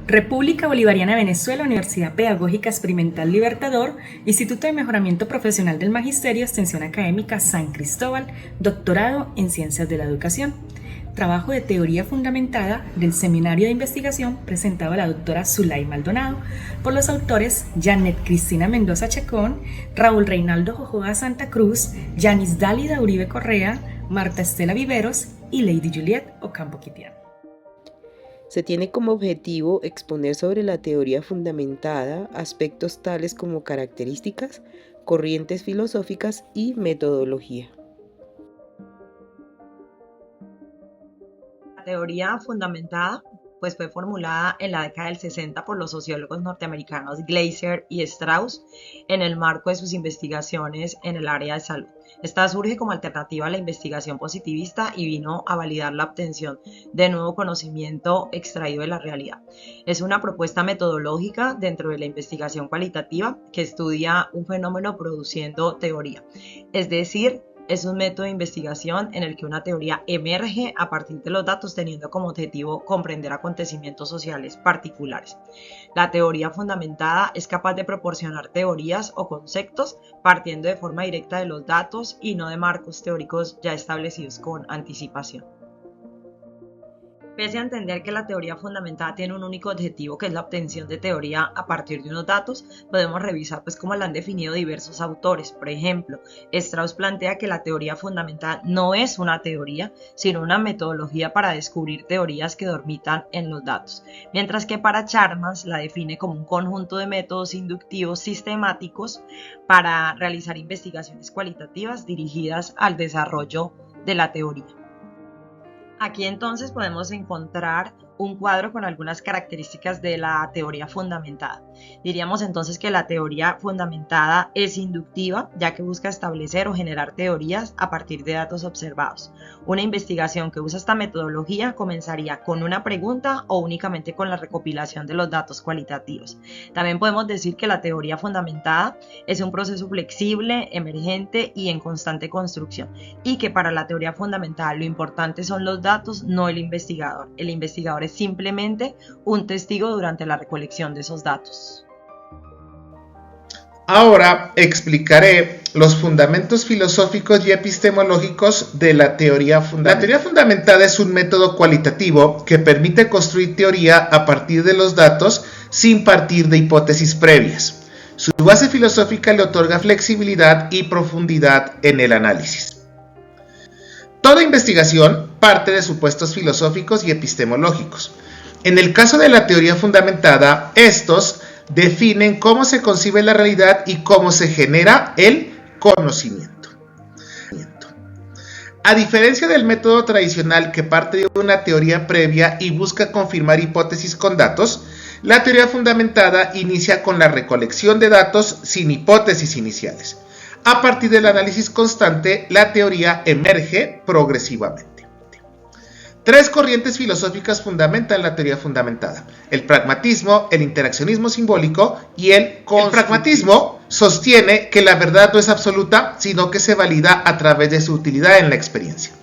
República Bolivariana de Venezuela, Universidad Pedagógica Experimental Libertador, Instituto de Mejoramiento Profesional del Magisterio, Extensión Académica San Cristóbal, doctorado en Ciencias de la Educación. Trabajo de teoría fundamentada del seminario de investigación presentado a la doctora Zulay Maldonado por los autores Janet Cristina Mendoza Chacón, Raúl Reinaldo Jojoa Santa Cruz, Yanis Dálida Uribe Correa, Marta Estela Viveros y Lady Juliet Ocampo Quitián. Se tiene como objetivo exponer sobre la teoría fundamentada aspectos tales como características, corrientes filosóficas y metodología. La teoría fundamentada fue formulada en la década del 60 por los sociólogos norteamericanos Glaser y Strauss en el marco de sus investigaciones en el área de salud. Esta surge como alternativa a la investigación positivista y vino a validar la obtención de nuevo conocimiento extraído de la realidad. Es una propuesta metodológica dentro de la investigación cualitativa que estudia un fenómeno produciendo teoría, es decir, es un método de investigación en el que una teoría emerge a partir de los datos teniendo como objetivo comprender acontecimientos sociales particulares. La teoría fundamentada es capaz de proporcionar teorías o conceptos partiendo de forma directa de los datos y no de marcos teóricos ya establecidos con anticipación. Pese a entender que la teoría fundamentada tiene un único objetivo, que es la obtención de teoría a partir de unos datos, podemos revisar cómo la han definido diversos autores. Por ejemplo, Strauss plantea que la teoría fundamentada no es una teoría, sino una metodología para descubrir teorías que dormitan en los datos, mientras que para Charmas la define como un conjunto de métodos inductivos sistemáticos para realizar investigaciones cualitativas dirigidas al desarrollo de la teoría. Aquí entonces podemos encontrar un cuadro con algunas características de la teoría fundamentada. Diríamos entonces que la teoría fundamentada es inductiva, ya que busca establecer o generar teorías a partir de datos observados. Una investigación que usa esta metodología comenzaría con una pregunta o únicamente con la recopilación de los datos cualitativos. También podemos decir que la teoría fundamentada es un proceso flexible, emergente y en constante construcción, y que para la teoría fundamentada lo importante son los datos, no el investigador. El investigador es simplemente un testigo durante la recolección de esos datos. Ahora explicaré los fundamentos filosóficos y epistemológicos de la teoría fundamentada. La teoría fundamentada es un método cualitativo que permite construir teoría a partir de los datos sin partir de hipótesis previas. Su base filosófica le otorga flexibilidad y profundidad en el análisis. Toda investigación parte de supuestos filosóficos y epistemológicos. En el caso de la teoría fundamentada, estos definen cómo se concibe la realidad y cómo se genera el conocimiento. A diferencia del método tradicional que parte de una teoría previa y busca confirmar hipótesis con datos, la teoría fundamentada inicia con la recolección de datos sin hipótesis iniciales. A partir del análisis constante, la teoría emerge progresivamente. Tres corrientes filosóficas fundamentan la teoría fundamentada: el pragmatismo, el interaccionismo simbólico y el constructivismo. El pragmatismo sostiene que la verdad no es absoluta, sino que se valida a través de su utilidad en la experiencia.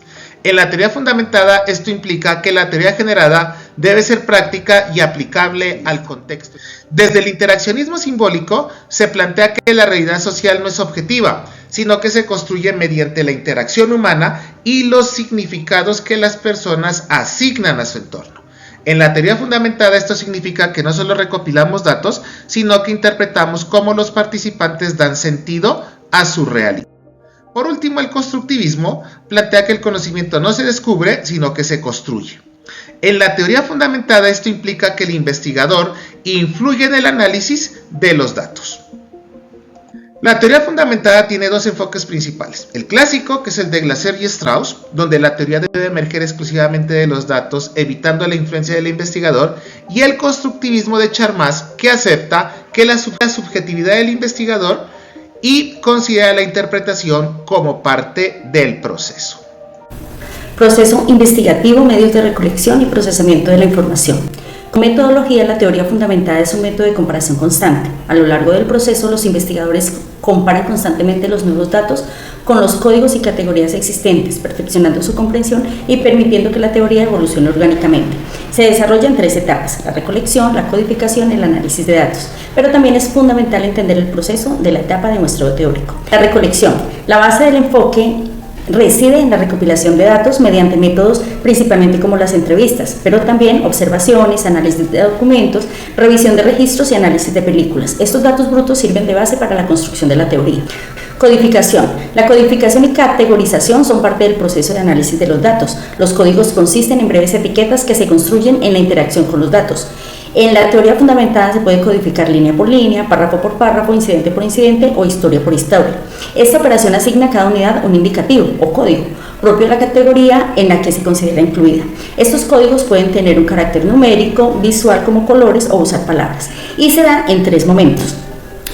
En la teoría fundamentada, esto implica que la teoría generada debe ser práctica y aplicable al contexto. Desde el interaccionismo simbólico se plantea que la realidad social no es objetiva, sino que se construye mediante la interacción humana y los significados que las personas asignan a su entorno. En la teoría fundamentada esto significa que no solo recopilamos datos, sino que interpretamos cómo los participantes dan sentido a su realidad. Por último, el constructivismo plantea que el conocimiento no se descubre, sino que se construye. En la teoría fundamentada esto implica que el investigador influye en el análisis de los datos. La teoría fundamentada tiene dos enfoques principales: el clásico, que es el de Glaser y Strauss, donde la teoría debe emerger exclusivamente de los datos, evitando la influencia del investigador, y el constructivismo de Charmas, que acepta que la subjetividad del investigador y considera la interpretación como parte del proceso. Proceso investigativo, medios de recolección y procesamiento de la información. Como metodología, la teoría fundamentada es un método de comparación constante. A lo largo del proceso, los investigadores comparan constantemente los nuevos datos con los códigos y categorías existentes, perfeccionando su comprensión y permitiendo que la teoría evolucione orgánicamente. Se desarrolla en 3 etapas: la recolección, la codificación y el análisis de datos, pero también es fundamental entender el proceso de la etapa de muestreo teórico. La recolección. La base del enfoque reside en la recopilación de datos mediante métodos principalmente como las entrevistas, pero también observaciones, análisis de documentos, revisión de registros y análisis de películas. Estos datos brutos sirven de base para la construcción de la teoría. Codificación. La codificación y categorización son parte del proceso de análisis de los datos. Los códigos consisten en breves etiquetas que se construyen en la interacción con los datos. En la teoría fundamentada se puede codificar línea por línea, párrafo por párrafo, incidente por incidente o historia por historia. Esta operación asigna a cada unidad un indicativo o código propio de la categoría en la que se considera incluida. Estos códigos pueden tener un carácter numérico, visual como colores o usar palabras, y se dan en 3 momentos.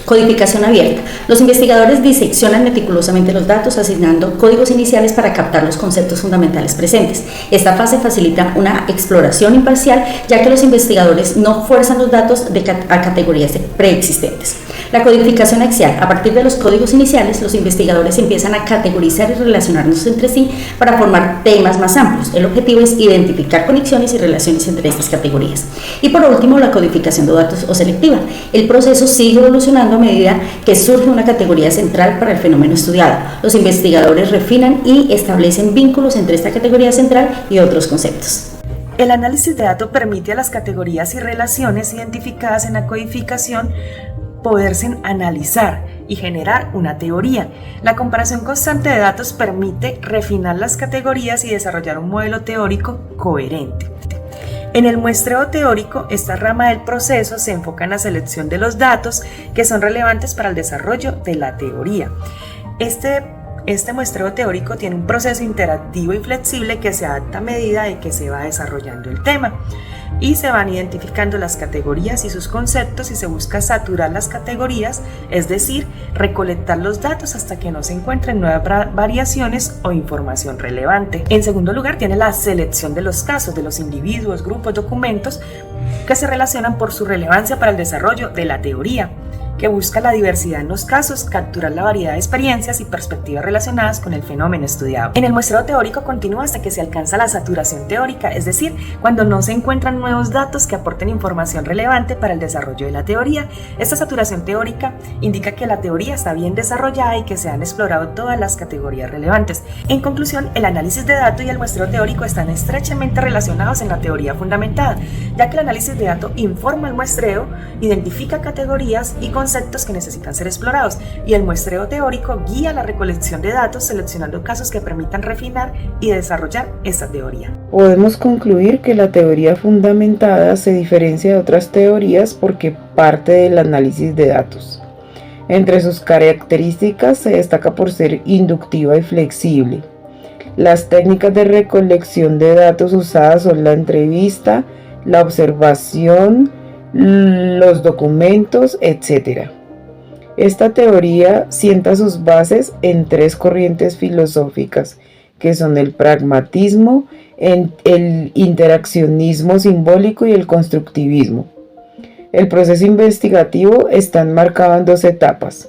Codificación abierta. Los investigadores diseccionan meticulosamente los datos asignando códigos iniciales para captar los conceptos fundamentales presentes. Esta fase facilita una exploración imparcial, ya que los investigadores no fuerzan los datos a categorías preexistentes. La codificación axial. A partir de los códigos iniciales, los investigadores empiezan a categorizar y relacionarnos entre sí para formar temas más amplios. El objetivo es identificar conexiones y relaciones entre estas categorías. Y por último, la codificación de datos o selectiva. El proceso sigue evolucionando a medida que surge una categoría central para el fenómeno estudiado. Los investigadores refinan y establecen vínculos entre esta categoría central y otros conceptos. El análisis de datos permite a las categorías y relaciones identificadas en la codificación poderse analizar y generar una teoría. La comparación constante de datos permite refinar las categorías y desarrollar un modelo teórico coherente. En el muestreo teórico, esta rama del proceso se enfoca en la selección de los datos que son relevantes para el desarrollo de la teoría. Este muestreo teórico tiene un proceso interactivo y flexible que se adapta a medida de que se va desarrollando el tema, y se van identificando las categorías y sus conceptos y se busca saturar las categorías, es decir, recolectar los datos hasta que no se encuentren nuevas variaciones o información relevante. En segundo lugar, tiene la selección de los casos, de los individuos, grupos, documentos que se relacionan por su relevancia para el desarrollo de la teoría, que busca la diversidad en los casos, capturar la variedad de experiencias y perspectivas relacionadas con el fenómeno estudiado. En el muestreo teórico continúa hasta que se alcanza la saturación teórica, es decir, cuando no se encuentran nuevos datos que aporten información relevante para el desarrollo de la teoría. Esta saturación teórica indica que la teoría está bien desarrollada y que se han explorado todas las categorías relevantes. En conclusión, el análisis de datos y el muestreo teórico están estrechamente relacionados en la teoría fundamentada, ya que el análisis de datos informa el muestreo, identifica categorías y conceptos que necesitan ser explorados, y el muestreo teórico guía la recolección de datos seleccionando casos que permitan refinar y desarrollar esta teoría. Podemos concluir que la teoría fundamentada se diferencia de otras teorías porque parte del análisis de datos. Entre sus características se destaca por ser inductiva y flexible. Las técnicas de recolección de datos usadas son la entrevista, la observación, los documentos, etc. Esta teoría sienta sus bases en 3 corrientes filosóficas, que son el pragmatismo, el interaccionismo simbólico y el constructivismo. El proceso investigativo está enmarcado en 2 etapas.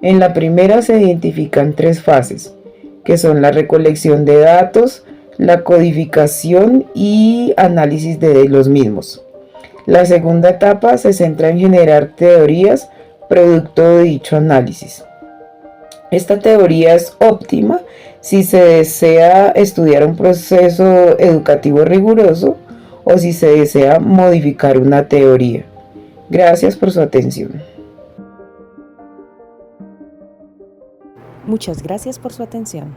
En la primera se identifican 3 fases, que son la recolección de datos, la codificación y análisis de los mismos. La segunda etapa se centra en generar teorías producto de dicho análisis. Esta teoría es óptima si se desea estudiar un proceso educativo riguroso o si se desea modificar una teoría. Gracias por su atención. Muchas gracias por su atención.